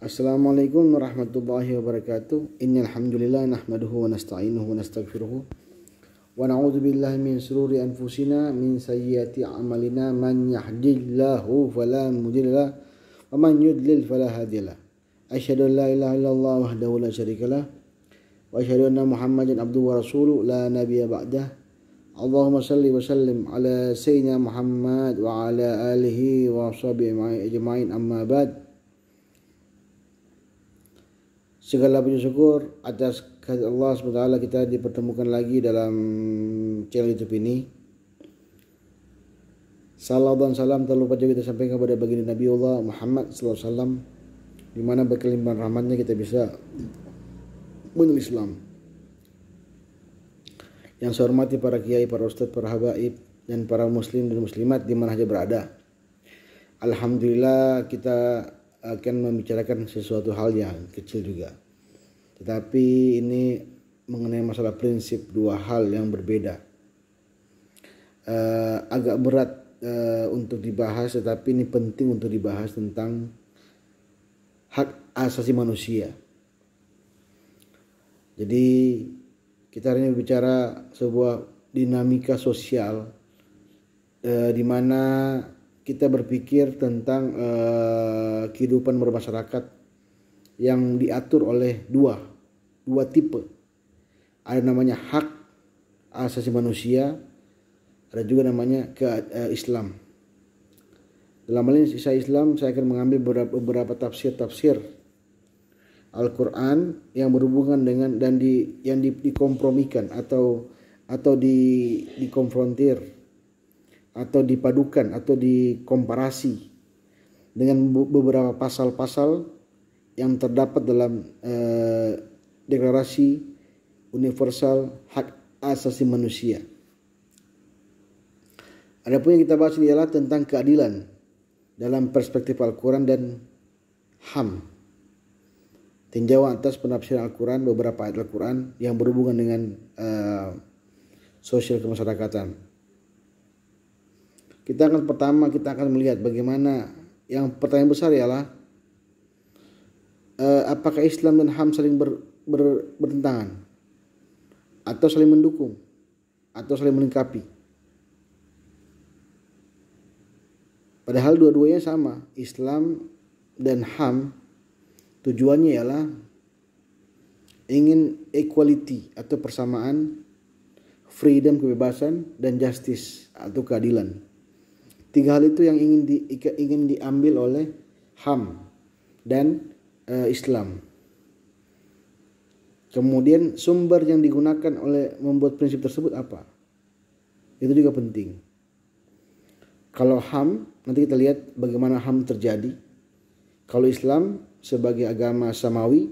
Assalamualaikum warahmatullahi wabarakatuh. Innal hamdalillah nahmaduhu wa nasta'inuhu wa nastaghfiruh wa na'udzu billahi min shururi anfusina min sayyiati a'malina man yahdihillahu fala mudhillalah wa man yudlil fala hadiyalah. Asyhadu an la ilaha illallah wahdahu la syarikalah wa asyhadu anna Muhammadan abduhu wa rasuluh la nabiyya ba'dah. Allahumma salli wa sallim ala sayyidina Muhammad wa ala alihi wa sahbihi ajma'in amma ba'd. Segala puji syukur atas kehadirat Allah SWT kita dipertemukan lagi dalam channel YouTube ini. Salam dan salam tak lupa juga kita sampaikan kepada baginda Nabiullah Muhammad SAW, di mana berkelimpahan rahmatnya kita bisa menulis Islam. Yang saya hormati para kiai, para ustadz, para habaib, dan para muslim dan muslimat di mana saja berada. Alhamdulillah kita akan membicarakan sesuatu hal yang kecil juga, tetapi ini mengenai masalah prinsip, dua hal yang berbeda. Agak berat untuk dibahas, tetapi ini penting untuk dibahas tentang hak asasi manusia. Jadi kita hari ini berbicara sebuah dinamika sosial di mana kita berpikir tentang kehidupan bermasyarakat yang diatur oleh dua tipe. Ada namanya hak asasi manusia, ada juga namanya Islam. Dalam hal ini saya Islam, saya akan mengambil beberapa tafsir Al-Quran yang berhubungan dengan dan yang dikompromikan atau dikonfrontir atau dipadukan atau dikomparasi dengan beberapa pasal-pasal yang terdapat dalam Deklarasi Universal Hak Asasi Manusia. Adapun yang kita bahas ini adalah tentang keadilan dalam perspektif Al-Quran dan HAM. Tinjauan atas penafsiran Al-Quran, beberapa ayat Al-Quran yang berhubungan dengan sosial kemasyarakatan. Kita akan melihat bagaimana yang pertanyaan besar ialah apakah Islam dan HAM saling bertentangan atau saling mendukung atau saling melengkapi. Padahal dua-duanya sama. Islam dan HAM tujuannya ialah ingin equality atau persamaan, freedom kebebasan, dan justice atau keadilan. Tiga hal itu yang ingin diambil oleh HAM dan Islam. Kemudian sumber yang digunakan oleh membuat prinsip tersebut apa? Itu juga penting. Kalau HAM, nanti kita lihat bagaimana HAM terjadi. Kalau Islam sebagai agama samawi,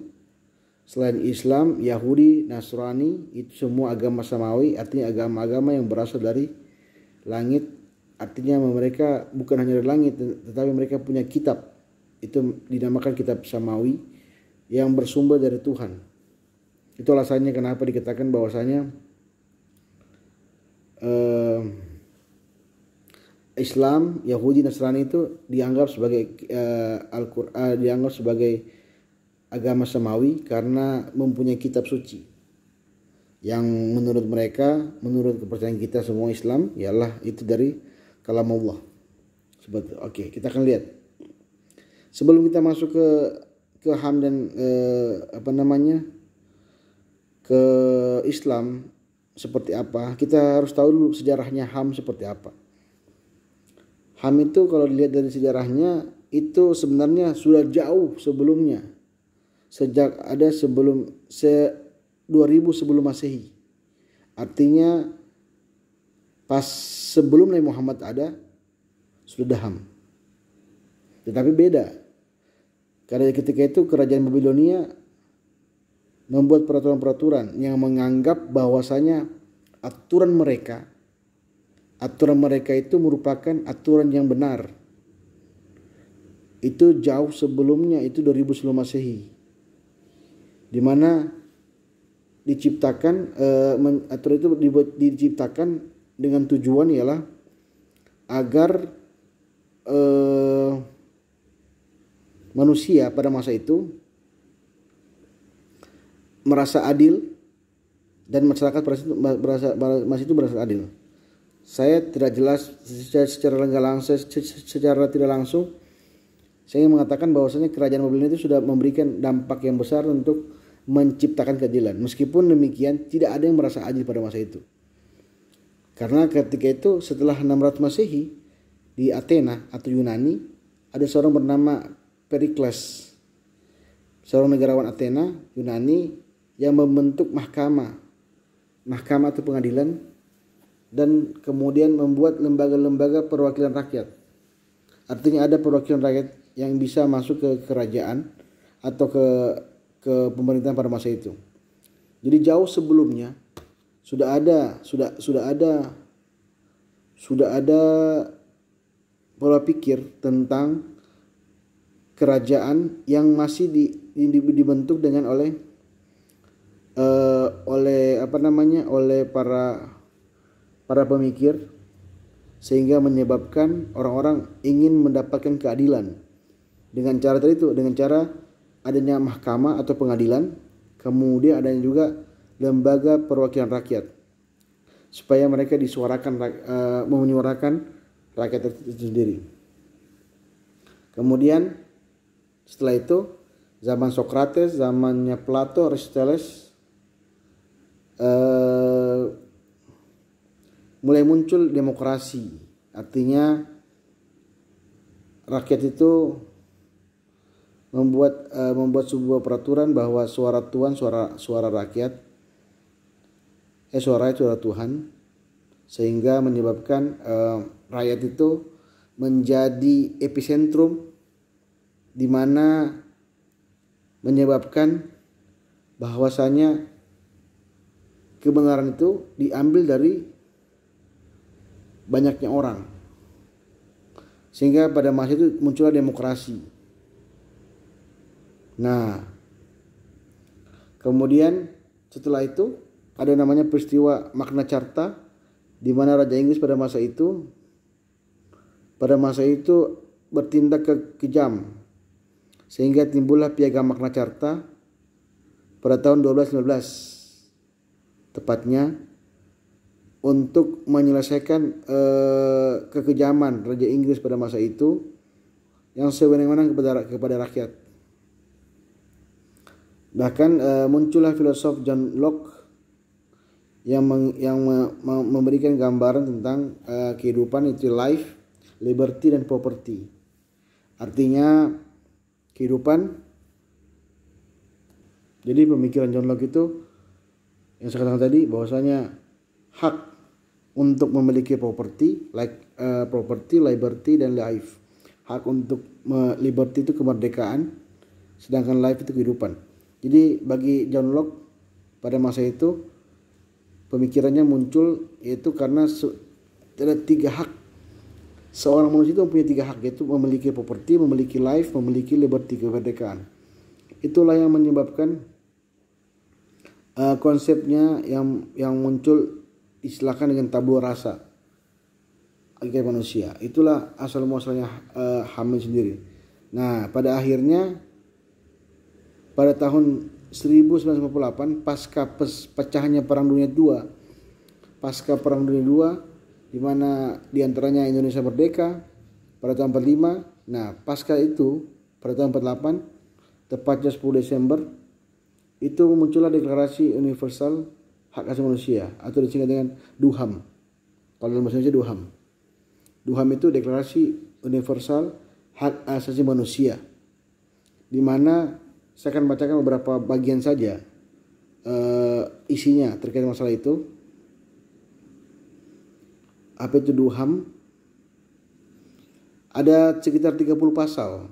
selain Islam, Yahudi, Nasrani, itu semua agama samawi, artinya agama-agama yang berasal dari langit. Artinya mereka bukan hanya dari langit, tetapi mereka punya kitab. Itu dinamakan kitab samawi yang bersumber dari Tuhan. Itu alasannya kenapa dikatakan bahwasanya Islam, Yahudi, Nasrani itu dianggap sebagai Al-Quran, dianggap sebagai agama samawi karena mempunyai kitab suci yang menurut mereka, menurut kepercayaan kita semua Islam, ialah itu dari kalamullah. Oke, kita akan lihat. Sebelum kita masuk ke HAM dan ke Islam seperti apa, kita harus tahu dulu sejarahnya HAM seperti apa. HAM itu kalau dilihat dari sejarahnya itu sebenarnya sudah jauh sebelumnya. Sejak ada 2000 sebelum Masehi. Artinya pas sebelum Nabi Muhammad ada sudah HAM. Tetapi beda. Karena ketika itu kerajaan Babilonia membuat peraturan-peraturan yang menganggap bahwasanya aturan mereka itu merupakan aturan yang benar. Itu jauh sebelumnya, itu 2000 sebelum Masehi. Di mana diciptakan aturan itu diciptakan dengan tujuan ialah agar manusia pada masa itu merasa adil dan masyarakat masa itu merasa adil. Saya tidak jelas secara tidak langsung saya ingin mengatakan bahwasanya kerajaan Babylon itu sudah memberikan dampak yang besar untuk menciptakan keadilan. Meskipun demikian tidak ada yang merasa adil pada masa itu. Karena ketika itu setelah 600 Masehi di Athena atau Yunani ada seorang bernama Pericles, seorang negarawan Athena Yunani yang membentuk mahkamah atau pengadilan dan kemudian membuat lembaga-lembaga perwakilan rakyat. Artinya ada perwakilan rakyat yang bisa masuk ke kerajaan atau ke pemerintahan pada masa itu. Jadi jauh sebelumnya sudah ada pola pikir tentang kerajaan yang masih dibentuk dengan oleh para pemikir, sehingga menyebabkan orang-orang ingin mendapatkan keadilan dengan cara adanya mahkamah atau pengadilan, kemudian adanya juga lembaga perwakilan rakyat supaya mereka menyuarakan rakyat itu sendiri. Kemudian setelah itu zaman Socrates, zamannya Plato, Aristoteles, mulai muncul demokrasi. Artinya rakyat itu membuat sebuah peraturan bahwa suara Tuhan suara rakyat, suara Tuhan, sehingga menyebabkan rakyat itu menjadi epicentrum, di mana menyebabkan bahwasanya kebenaran itu diambil dari banyaknya orang, sehingga pada masa itu muncullah demokrasi. Nah, kemudian setelah itu ada namanya peristiwa Magna Carta, di mana Raja Inggris pada masa itu bertindak kejam, sehingga timbullah Piagam Magna Carta pada tahun 1215 tepatnya, untuk menyelesaikan kekejaman Raja Inggris pada masa itu yang sewenang-wenang kepada rakyat. Bahkan muncullah filosof John Locke yang memberikan gambaran tentang kehidupan itu life, liberty, dan property. Artinya kehidupan. Jadi pemikiran John Locke itu yang saya katakan tadi, bahwasanya hak untuk memiliki properti, property, liberty, dan life. Hak untuk liberty itu kemerdekaan, sedangkan life itu kehidupan. Jadi bagi John Locke pada masa itu pemikirannya muncul, yaitu karena ada 3 hak. Seorang manusia itu mempunyai 3 hak, yaitu memiliki properti, memiliki life, memiliki liberty, kemerdekaan. Itulah yang menyebabkan konsepnya yang muncul istilahkan dengan tabula rasa bagi manusia. Itulah asal muasalnya HAM sendiri. Nah, pada akhirnya pada tahun 1948 pasca pecahnya Perang Dunia II, di mana diantaranya Indonesia merdeka pada tahun 45. Nah, pasca itu pada tahun 48, tepatnya 10 Desember, itu muncullah Deklarasi Universal Hak Asasi Manusia atau disingkat dengan DUHAM. Kalau dalam bahasa Indonesia DUHAM. DUHAM itu Deklarasi Universal Hak Asasi Manusia, di mana saya akan bacakan beberapa bagian saja isinya terkait masalah itu. Apa itu DUHAM? Ada sekitar 30 pasal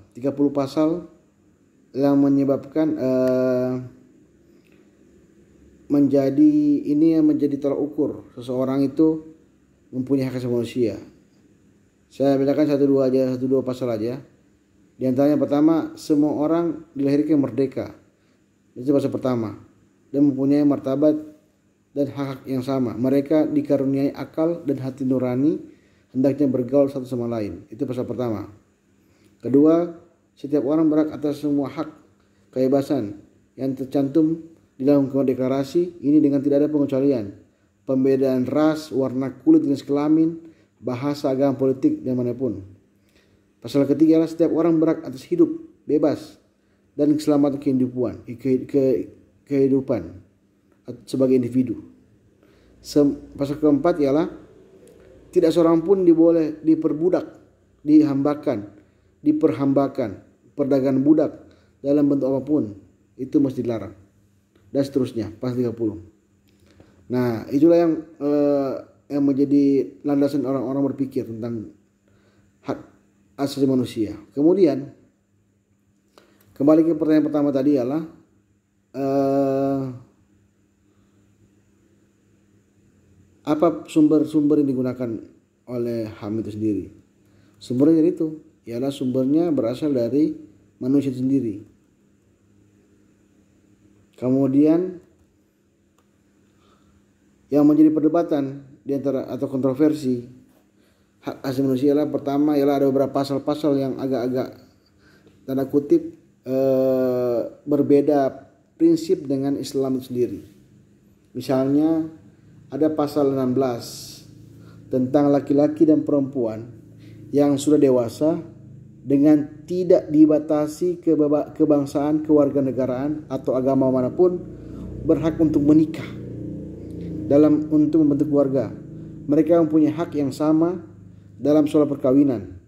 yang menyebabkan menjadi tolak ukur seseorang itu mempunyai hak asasi manusia. Saya bedakan satu dua pasal aja. Di antaranya pertama, semua orang dilahirkan merdeka. Itu pasal pertama. Dan mempunyai martabat dan hak yang sama. Mereka dikaruniai akal dan hati nurani, hendaknya bergaul satu sama lain. Itu pasal pertama. Kedua, setiap orang berhak atas semua hak kebebasan yang tercantum di dalam deklarasi ini dengan tidak ada pengecualian, pembedaan ras, warna kulit, jenis kelamin, bahasa, agama, politik, dan manapun. Pasal ketiga adalah setiap orang berhak atas hidup bebas dan keselamatan kehidupan sebagai individu. Pasal keempat ialah tidak seorang pun boleh diperbudak, diperhambakan, perdagangan budak dalam bentuk apapun, itu mesti dilarang. Dan seterusnya, pasal 30. Nah, itulah yang menjadi landasan orang-orang berpikir tentang hak asasi manusia. Kemudian, kembali ke pertanyaan pertama tadi ialah apa sumber-sumber yang digunakan oleh HAM itu sendiri? Sumbernya itu ialah sumbernya berasal dari manusia sendiri. Kemudian yang menjadi perdebatan di antara atau kontroversi hak asasi manusia ialah pertama ialah ada beberapa pasal-pasal yang agak-agak tanda kutip berbeda prinsip dengan Islam itu sendiri. Misalnya ada pasal 16 tentang laki-laki dan perempuan yang sudah dewasa dengan tidak dibatasi kebangsaan, kewarganegaraan atau agama manapun berhak untuk menikah untuk membentuk keluarga. Mereka mempunyai hak yang sama dalam soal perkawinan.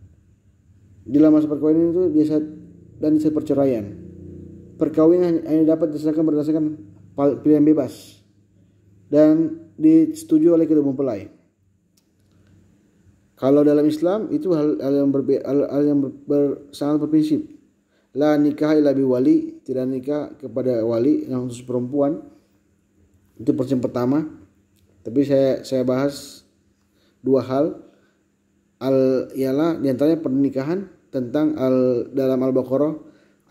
Di dalam masa perkawinan itu dan perceraian. Perkawinan hanya dapat dilaksanakan berdasarkan pilihan bebas dan disetujui oleh kedua mempelai. Kalau dalam Islam itu hal yang sangat berprinsip. La nikah illa bi wali, tidak nikah kepada wali yang khusus perempuan. Itu prinsip pertama. Tapi saya bahas dua hal. Ialah diantaranya pernikahan tentang dalam Al-Baqarah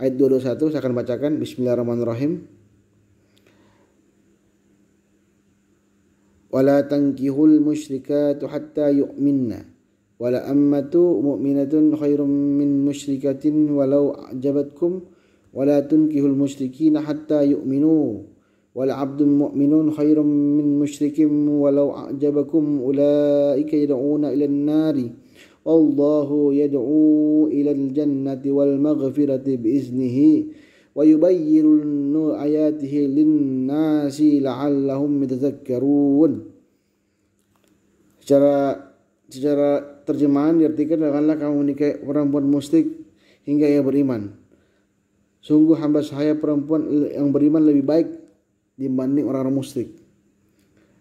ayat 221, saya akan bacakan. Bismillahirrahmanirrahim. Wala tankihul musyrikatu hatta yu'minna wala ammatu mu'minatun khairum min musyrikatin walau a'jabatkum wala tunkihul musyrikina hatta yu'minu wala abdun mu'minun khairum min musyrikin walau a'jabakum ulaika yad'una ilan nari wallahu yad'u ilal jannati wal maghfirati biiznihi wa yubayyinu ayatihi linnasi la'allahum yatadzakkarun. Secara terjemahan diartikan, janganlah kamu menikahi perempuan musyrik hingga ia beriman. Sungguh hamba sahaya perempuan yang beriman lebih baik dibanding orang-orang musyrik.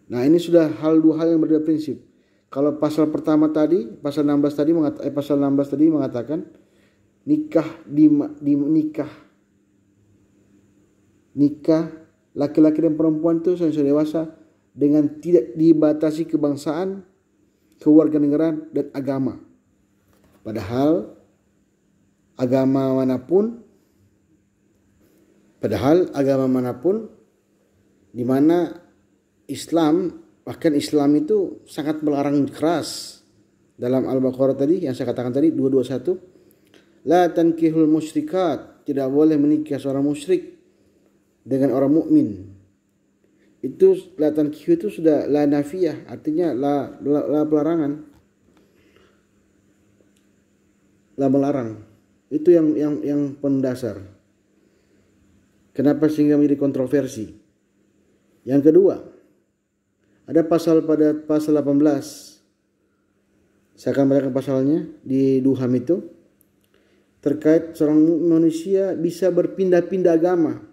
Nah, ini sudah dua hal yang berbeda prinsip. Kalau pasal pertama tadi, pasal 16 tadi mengatakan nikah laki-laki dan perempuan itu sudah dewasa dengan tidak dibatasi kebangsaan, kewarganegaraan dan agama. Padahal agama manapun di mana bahkan Islam itu sangat melarang keras. Dalam Al-Baqarah tadi yang saya katakan tadi 221, la tankihul musyrikat, tidak boleh menikah seorang musyrik dengan orang mukmin. Itu la tankih itu sudah la nafiyah, artinya la pelarangan, la melarang. Itu yang pendasar. Kenapa sehingga menjadi kontroversi? Yang kedua, ada pada pasal 18. Saya akan bacakan pasalnya di Duham itu terkait seorang manusia bisa berpindah-pindah agama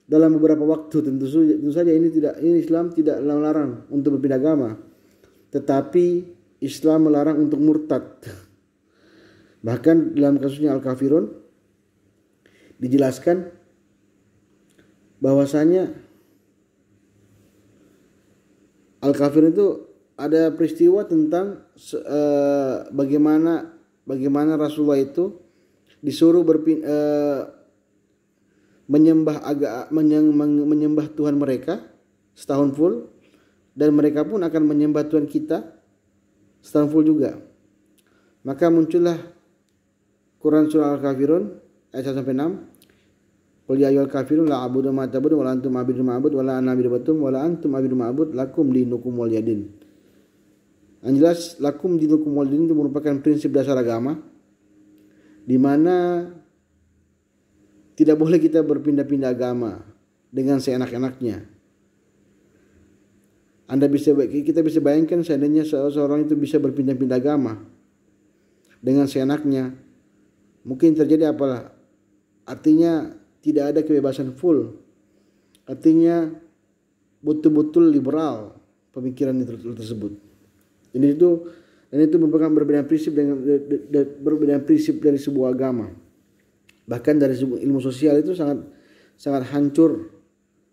dalam beberapa waktu. Tentu saja ini Islam tidak melarang untuk berpindah agama, tetapi Islam melarang untuk murtad. Bahkan dalam kasusnya Al-Kafirun dijelaskan bahwasanya Al-Kafirun itu ada peristiwa tentang bagaimana Rasulullah itu disuruh menyembah Tuhan mereka setahun full, dan mereka pun akan menyembah Tuhan kita setahun full juga. Maka muncullah Quran surah Al-Kafirun ayat 1 sampai 6. Qul ya ayyuhal kafirun la a'budu ma ta'budun wa la antum a'budu ma a'budu wa la ana a'budu wa la antum a'budu ma a'budu lakum dinukum waliyadin. Yang jelas lakum dinukum waliyadin itu merupakan prinsip dasar agama di mana tidak boleh kita berpindah-pindah agama dengan seenak-enaknya. Kita bisa bayangkan seandainya seorang itu bisa berpindah-pindah agama dengan seenaknya, mungkin terjadi apalah? Artinya tidak ada kebebasan full. Artinya betul-betul liberal pemikiran itu tersebut. Dan itu merupakan berbeda prinsip dari sebuah agama. Bahkan dari ilmu sosial itu sangat hancur,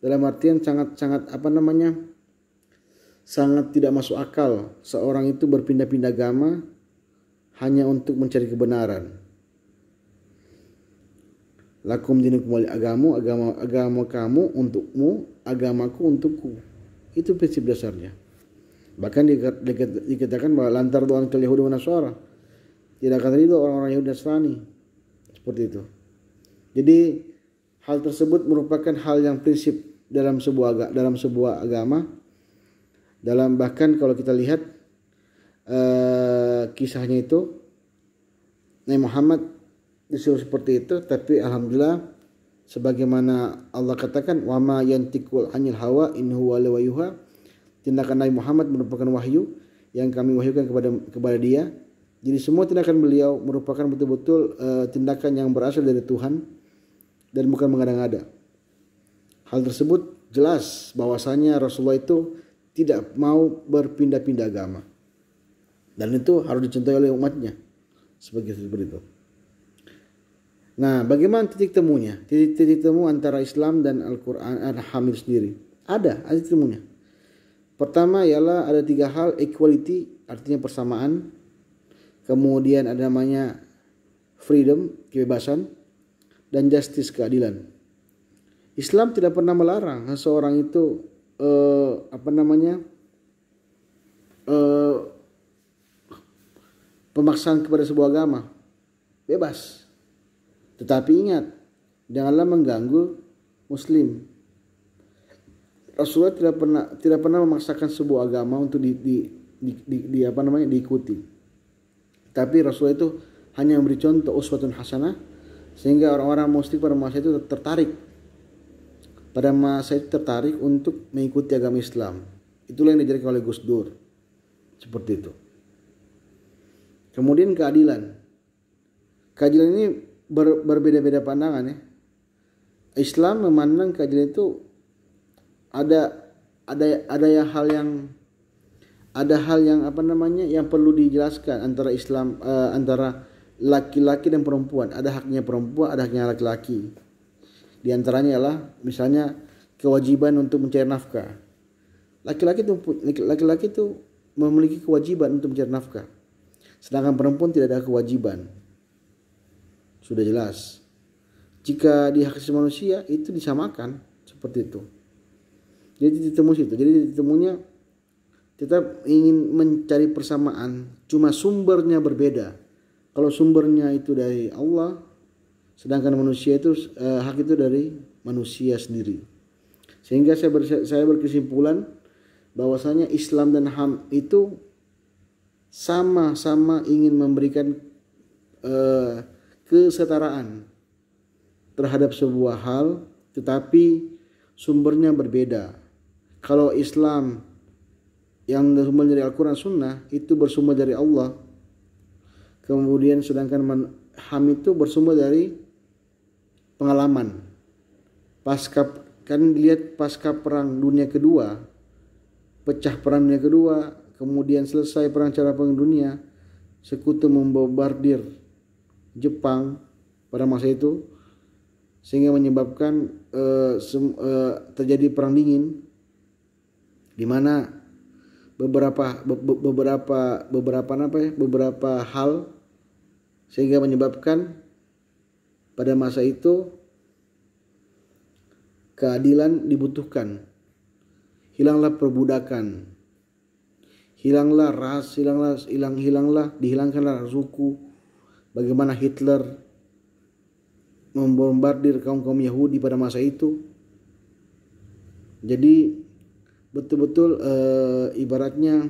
dalam artian sangat tidak masuk akal seorang itu berpindah-pindah agama hanya untuk mencari kebenaran. Lakum dinukum wali agama kamu untukmu, agamaku untukku. Itu prinsip dasarnya. Bahkan dikatakan bahwa lantar doang ke Yahudi dan Nasara, tidak akan ridho orang-orang Yahudi dan Nasrani. Seperti itu. Jadi hal tersebut merupakan hal yang prinsip dalam sebuah agama. Bahkan kalau kita lihat kisahnya itu, Nabi Muhammad disuruh seperti itu, tapi alhamdulillah sebagaimana Allah katakan, wa ma yantiqul anil hawa in huwa illa wahyuha, tindakan Nabi Muhammad merupakan wahyu yang kami wahyukan kepada dia. Jadi semua tindakan beliau merupakan betul-betul tindakan yang berasal dari Tuhan dan bukan mengada-ngada. Hal tersebut jelas bahwasanya Rasulullah itu tidak mau berpindah-pindah agama, dan itu harus dicontohi oleh umatnya seperti itu. Nah, bagaimana titik temunya? Titik temu antara Islam dan Al-Quran Al-Hamid sendiri ada titik temunya. Pertama ialah ada 3 hal: equality, artinya persamaan. Kemudian ada namanya freedom, kebebasan, dan justice, keadilan. Islam tidak pernah melarang seseorang itu pemaksaan kepada sebuah agama, bebas. Tetapi ingat, janganlah mengganggu Muslim. Rasulullah tidak pernah memaksakan sebuah agama untuk diikuti. Tapi Rasulullah itu hanya memberi contoh uswatun hasanah, sehingga orang-orang musyrik pada masa itu tertarik untuk mengikuti agama Islam. Itulah yang diajarkan oleh Gus Dur. Seperti itu. Kemudian keadilan. Keadilan ini berbeda-beda pandangan ya. Islam memandang keadilan itu ada hal yang yang perlu dijelaskan antara Islam antara laki-laki dan perempuan. Ada haknya perempuan, ada haknya laki-laki. Di antaranya ialah misalnya kewajiban untuk mencari nafkah. Laki-laki itu memiliki kewajiban untuk mencari nafkah. Sedangkan perempuan tidak ada kewajiban. Sudah jelas. Jika di hak asasi manusia itu disamakan seperti itu. Jadi titik temu situ. Jadi titik temunya tetap ingin mencari persamaan, cuma sumbernya berbeda. Kalau sumbernya itu dari Allah, sedangkan manusia itu hak itu dari manusia sendiri. Sehingga saya berkesimpulan bahwasanya Islam dan HAM itu sama-sama ingin memberikan kesetaraan terhadap sebuah hal, tetapi sumbernya berbeda. Kalau Islam yang bersumber dari Al-Quran Sunnah itu bersumber dari Allah, kemudian sedangkan HAM itu bersumber dari pengalaman. Pasca perang dunia kedua, pecah perang dunia kedua, kemudian selesai perang dunia, sekutu membombardir Jepang pada masa itu, sehingga menyebabkan terjadi perang dingin, di mana beberapa hal sehingga menyebabkan pada masa itu keadilan dibutuhkan. Hilanglah perbudakan, hilanglah ras, dihilangkanlah suku. Bagaimana Hitler membombardir kaum Yahudi pada masa itu. Jadi betul-betul ibaratnya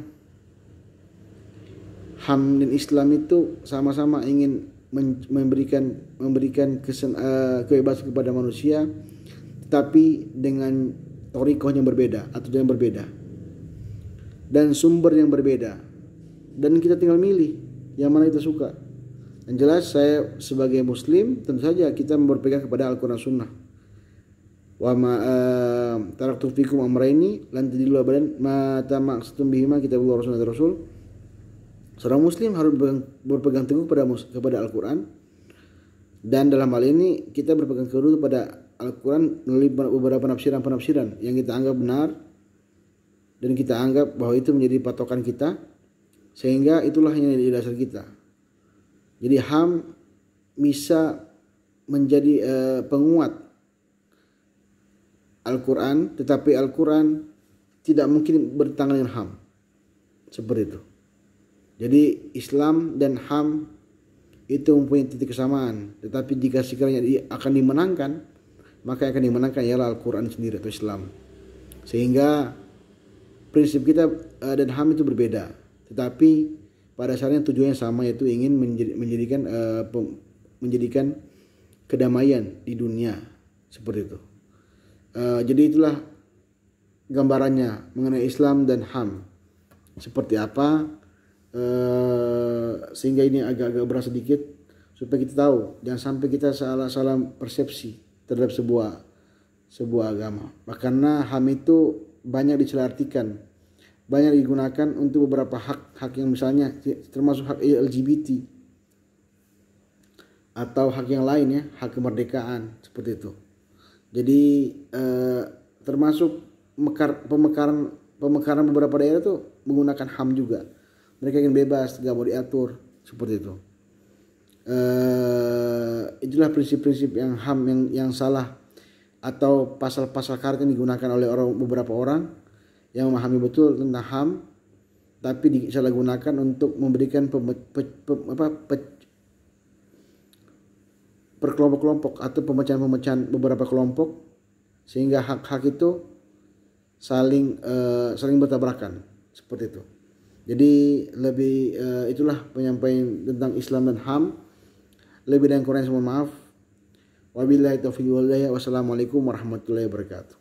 HAM dan Islam itu sama-sama ingin memberikan kebebasan kepada manusia, tetapi dengan thoriqah yang berbeda atau yang berbeda dan sumber yang berbeda, dan kita tinggal milih yang mana kita suka. Yang jelas saya sebagai muslim tentu saja kita berpegang kepada Al-Quran Sunnah. Wa ma taraktu fikum amrayni lan tadillu abadan ma tamaqtum bihima kitabullah wa sunnah rasul. Seorang muslim harus berpegang teguh kepada Al-Quran, dan dalam hal ini kita berpegang teguh kepada Al-Quran melalui beberapa penafsiran yang kita anggap benar dan kita anggap bahwa itu menjadi patokan kita, sehingga itulah yang jadi dasar kita. Jadi HAM bisa menjadi penguat Al-Quran, tetapi Al-Quran tidak mungkin bertentangan dengan HAM. Seperti itu. Jadi Islam dan HAM itu mempunyai titik kesamaan, tetapi jika sekiranya akan dimenangkan, maka yang akan dimenangkan ialah Al-Quran sendiri atau Islam. Sehingga prinsip kita dan HAM itu berbeda, tetapi pada dasarnya tujuannya sama, yaitu ingin menjadikan kedamaian di dunia, seperti itu. Jadi itulah gambarannya mengenai Islam dan HAM seperti apa, sehingga ini agak-agak berat sedikit supaya kita tahu, jangan sampai kita salah persepsi terhadap sebuah agama. Karena HAM itu banyak disalahartikan, banyak digunakan untuk beberapa hak yang misalnya termasuk hak LGBT atau hak yang lain ya, hak kemerdekaan seperti itu. Jadi termasuk pemekaran beberapa daerah itu menggunakan HAM juga. Mereka ingin bebas, tidak mau diatur seperti itu. Itulah prinsip-prinsip yang HAM yang salah, atau pasal-pasal karet yang digunakan oleh beberapa orang yang memahami betul tentang HAM, tapi disalahgunakan untuk memberikan perkelompok-kelompok atau pemecahan beberapa kelompok, sehingga hak-hak itu saling bertabrakan seperti itu. Jadi itulah penyampaian tentang Islam dan HAM. Lebih dan kurang mohon maaf. Wabillahi taufiq wal hidayah. Wassalamualaikum warahmatullahi wabarakatuh.